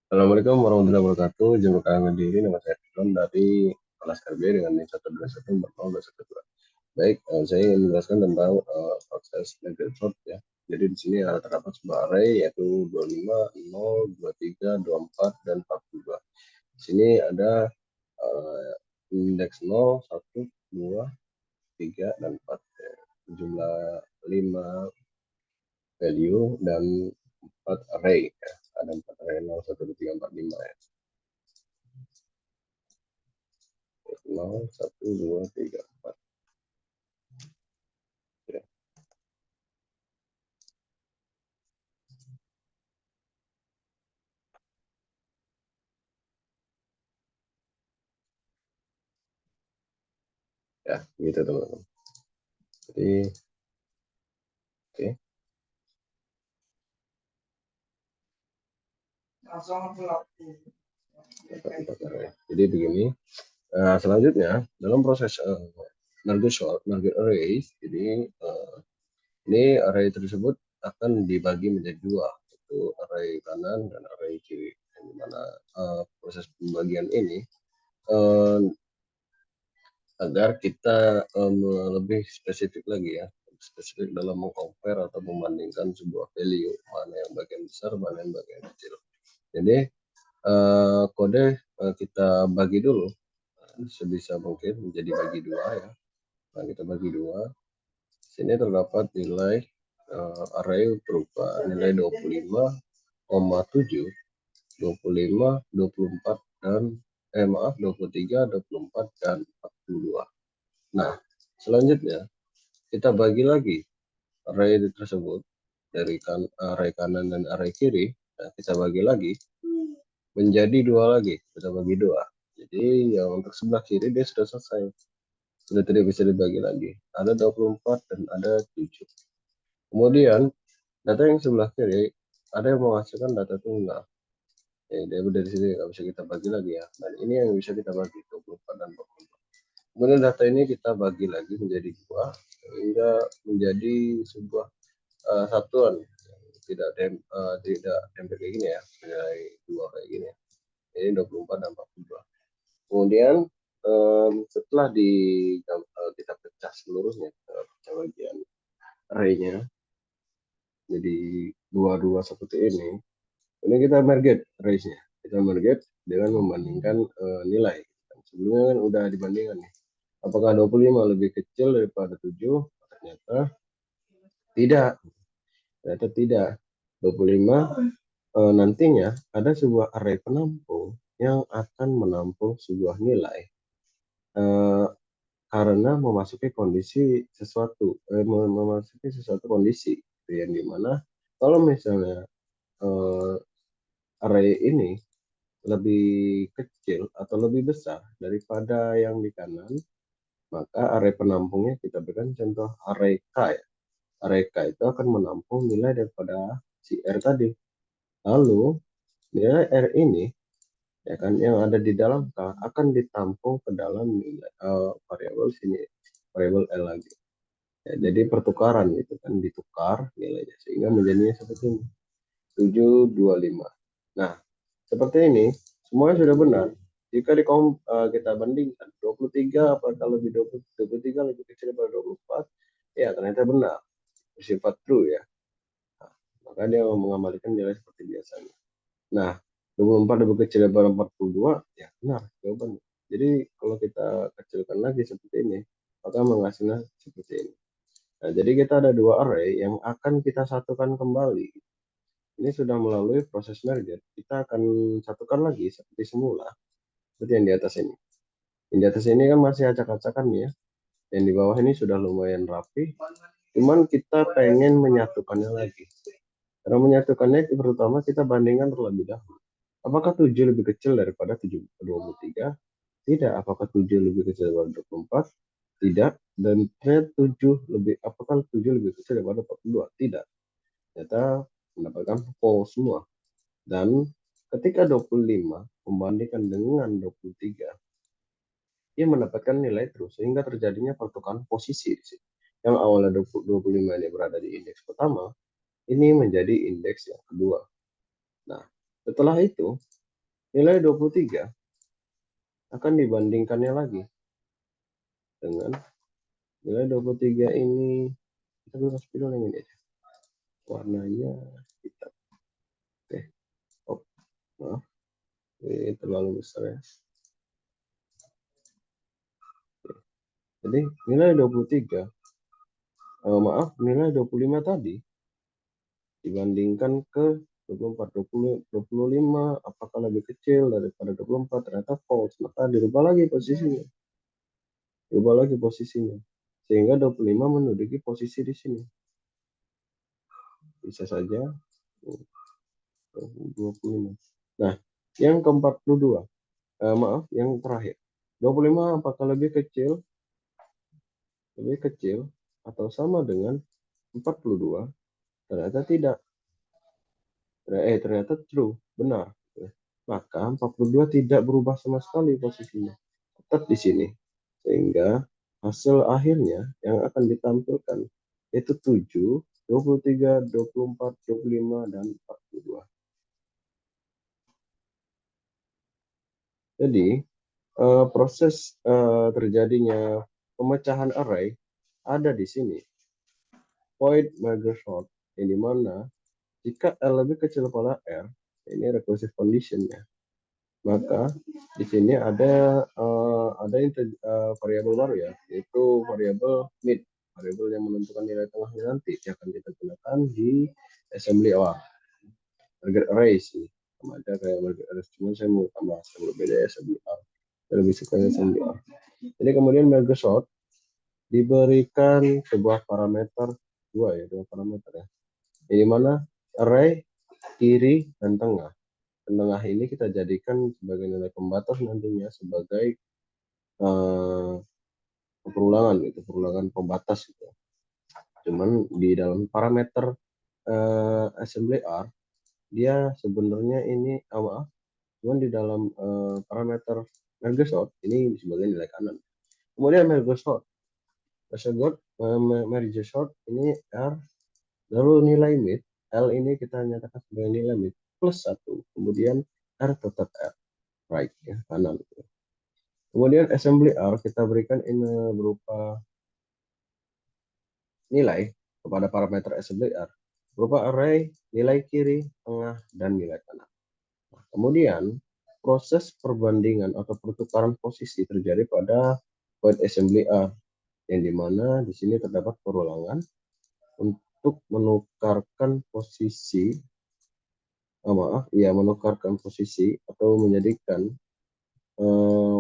Assalamualaikum warahmatullahi wabarakatuh. Jumpa kami diri nama saya Ridwan dari kelas RB dengan NIM 1214021. Baik, saya ingin menjelaskan tentang proses negative sort ya. Jadi di sini ada terdapat sebuah array yaitu 25, 0, 23, 24 dan 42. Di sini ada indeks 0, 1, 2, 3 dan 4. Jumlah 5 value dan 4 array ya. Ada 4 array 0, 1, 2, 3, 4, 5 ya. 0, 1, 2, 3, 4. Ya, ya gitu teman-teman. Jadi, oke. Jadi begini. Selanjutnya dalam proses target array, jadi ini array tersebut akan dibagi menjadi dua, yaitu array kanan dan array kiri. Di mana proses pembagian ini uh, agar kita lebih spesifik lagi ya, spesifik dalam mengcompare atau membandingkan sebuah value, mana yang bagian besar, mana yang bagian kecil. Jadi kode kita bagi dulu sebisa mungkin menjadi bagi dua ya. Nah, kita bagi dua. Sini terdapat nilai array berupa nilai 25,7, 25, 24 dan maaf 23, 24 dan 42. Nah, selanjutnya kita bagi lagi array tersebut dari array kanan dan array kiri. Nah, kita bagi lagi menjadi dua lagi, kita bagi dua. Jadi yang untuk sebelah kiri dia sudah selesai, sudah tidak bisa dibagi lagi. Ada 24 dan ada 7. Kemudian data yang sebelah kiri ada yang menghasilkan data tunggal. Dia dari sini nggak bisa kita bagi lagi ya. Dan ini yang bisa kita bagi 24 dan 24. Kemudian data ini kita bagi lagi menjadi dua sehingga menjadi sebuah satuan tidak tidak template kayak gini ya, nilai dua kayak gini ya. Ini 24 dan 42. Kemudian setelah kita pecah seluruhnya, kita pecah bagian array-nya jadi dua-dua seperti ini kita merge array-nya. Kita merge dengan membandingkan nilai. Sebelumnya kan udah dibandingkan nih. Apakah 25 lebih kecil daripada 7? Ternyata tidak. Ternyata tidak. 25 nantinya ada sebuah array penampung yang akan menampung sebuah nilai karena memasuki kondisi sesuatu, memasuki sesuatu kondisi yang dimana kalau misalnya array ini lebih kecil atau lebih besar daripada yang di kanan, maka array penampungnya kita berikan contoh array K ya. Array K itu akan menampung nilai daripada si R tadi. Lalu nilai R ini ya kan yang ada di dalam K akan ditampung ke dalam nilai variabel sini, variabel L lagi. Ya, jadi pertukaran itu kan ditukar nilainya sehingga menjadinya seperti ini 725. Nah, seperti ini semuanya sudah benar. Jika kita bandingkan 23 apakah lebih 23 lebih kecil daripada 24? Ya, ternyata benar. Bersifat true ya. Nah, maka dia mengembalikan nilai seperti biasanya. Nah, 24 lebih kecil daripada 42, ya benar jawabannya. Jadi kalau kita kecilkan lagi seperti ini, maka menghasilkan seperti ini. Nah, jadi kita ada dua array yang akan kita satukan kembali. Ini sudah melalui proses merger. Kita akan satukan lagi seperti semula, seperti yang di atas ini. Yang di atas ini kan masih acak-acakan ya. Yang di bawah ini sudah lumayan rapi. Cuman kita pengen menyatukannya lagi. Karena menyatukannya pertama kita bandingkan terlebih dahulu. Apakah 7 lebih kecil daripada 23? Tidak. Apakah 7 lebih kecil daripada 24? Tidak. Dan ternyata 7 lebih, apakah 7 lebih kecil daripada 42? Tidak. Ternyata mendapatkan false semua. Dan ketika 25 membandingkan dengan 23, dia mendapatkan nilai true sehingga terjadinya pertukaran posisi di sini. Yang awalnya 25 ini berada di indeks pertama, ini menjadi indeks yang kedua. Nah, Setelah itu, nilai 23 akan dibandingkannya lagi dengan nilai 23 ini. Kita bebas pilih yang ini aja. Warnanya hitam. Oke. Oh, maaf. Ini terlalu besar ya. Jadi nilai 23, maaf, nilai 25 tadi dibandingkan ke 24, 20, 25, apakah lebih kecil daripada 24, ternyata false, maka dirubah lagi posisinya. Sehingga 25 menduduki posisi di sini. Bisa saja 25. Nah, yang ke-42, maaf, yang terakhir. 25 apakah lebih kecil atau sama dengan 42? Ternyata tidak. Ternyata true, benar. Maka 42 tidak berubah sama sekali posisinya. Tetap di sini. Sehingga hasil akhirnya yang akan ditampilkan itu 7, 23, 24, 25, dan 42. Jadi, proses terjadinya pemecahan array ada di sini. Void merge sort, yang dimana jika L lebih kecil pada R, ini recursive condition-nya, maka di sini ada variabel baru ya, yaitu variabel mid, variabel yang menentukan nilai tengahnya nanti yang akan kita gunakan di assembly target array sih, sama aja kayak target array, cuma saya mau tambah yang berbeda assembly R, saya lebih suka assembly R. Jadi kemudian merge sort diberikan sebuah parameter dua parameter ya, di mana array kiri dan tengah. Tengah ini kita jadikan sebagai nilai pembatas nantinya sebagai perulangan gitu, perulangan pembatas gitu. Cuman di dalam parameter assembly R dia sebenarnya ini maaf, cuman di dalam parameter merge sort ini sebagai nilai kanan. Kemudian merge sort ini R, lalu nilai mid L ini kita nyatakan sebagai nilai mid plus 1, kemudian R tetap R, right ya, kanan. Kemudian assembly R kita berikan ini berupa nilai kepada parameter assembly R berupa array, nilai kiri, tengah, dan nilai kanan. Nah, kemudian proses perbandingan atau pertukaran posisi terjadi pada void assembly R, yang dimana di sini terdapat perulangan untuk menukarkan posisi, menukarkan posisi atau menjadikan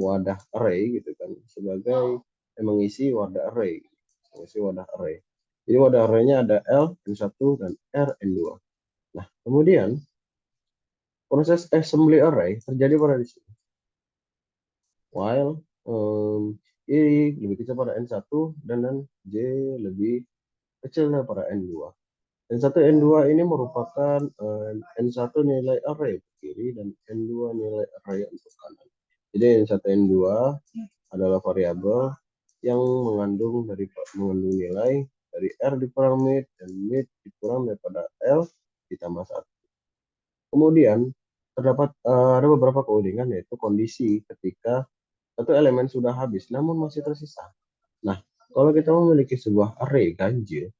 wadah array gitu kan sebagai mengisi wadah array, Jadi wadah arraynya ada L, N1, dan R, N2. Nah, kemudian proses assembly array terjadi pada di sini. While I lebih kecil pada N1 dan J lebih kecil daripada N2. N1, N2 ini merupakan N1 nilai array untuk kiri dan N2 nilai array untuk kanan. Jadi N1, N2 adalah variabel yang mengandung nilai dari R dikurang mid dan mid dikurang daripada L ditambah 1. Kemudian terdapat ada beberapa codingan, yaitu kondisi ketika satu elemen sudah habis namun masih tersisa. Nah, kalau kita memiliki sebuah array ganjil,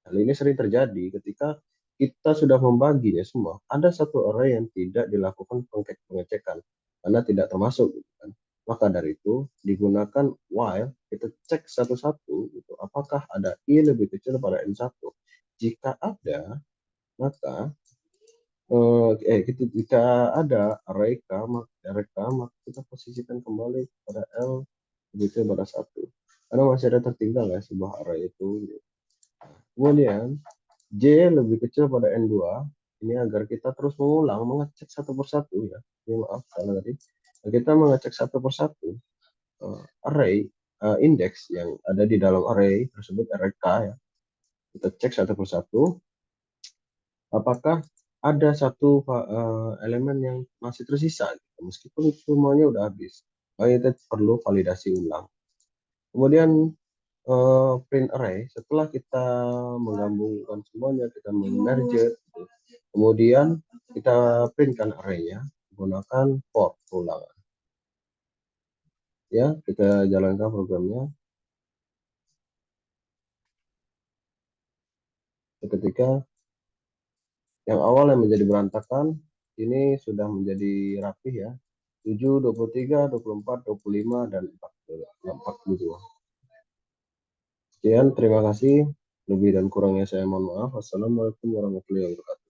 hal ini sering terjadi ketika kita sudah membaginya semua. Ada satu array yang tidak dilakukan pengecekan karena tidak termasuk, gitu kan. Maka dari itu digunakan while, kita cek satu-satu gitu, apakah ada I lebih kecil pada N1. Jika ada, maka jika ada array K, maka kita posisikan kembali pada L lebih kecil pada 1. Karena masih ada tertinggal ya sebuah array itu. Kemudian J lebih kecil pada N2, ini agar kita terus mengulang mengecek satu persatu ya. Ini maaf salah tadi. Kita mengecek satu persatu array index yang ada di dalam array tersebut, array K ya. Kita cek satu persatu apakah ada satu elemen yang masih tersisa gitu, meskipun semuanya udah habis. Kita perlu validasi ulang. Kemudian print array, setelah kita menggabungkan semuanya, kita merge gitu. Kemudian kita printkan arraynya menggunakan for ulangan. Ya, kita jalankan programnya. Ketika yang awal yang menjadi berantakan ini sudah menjadi rapi ya. 7, 23, 24, 25 dan 42. Sekian, terima kasih. Lebih dan kurangnya saya mohon maaf. Wassalamualaikum warahmatullahi wabarakatuh.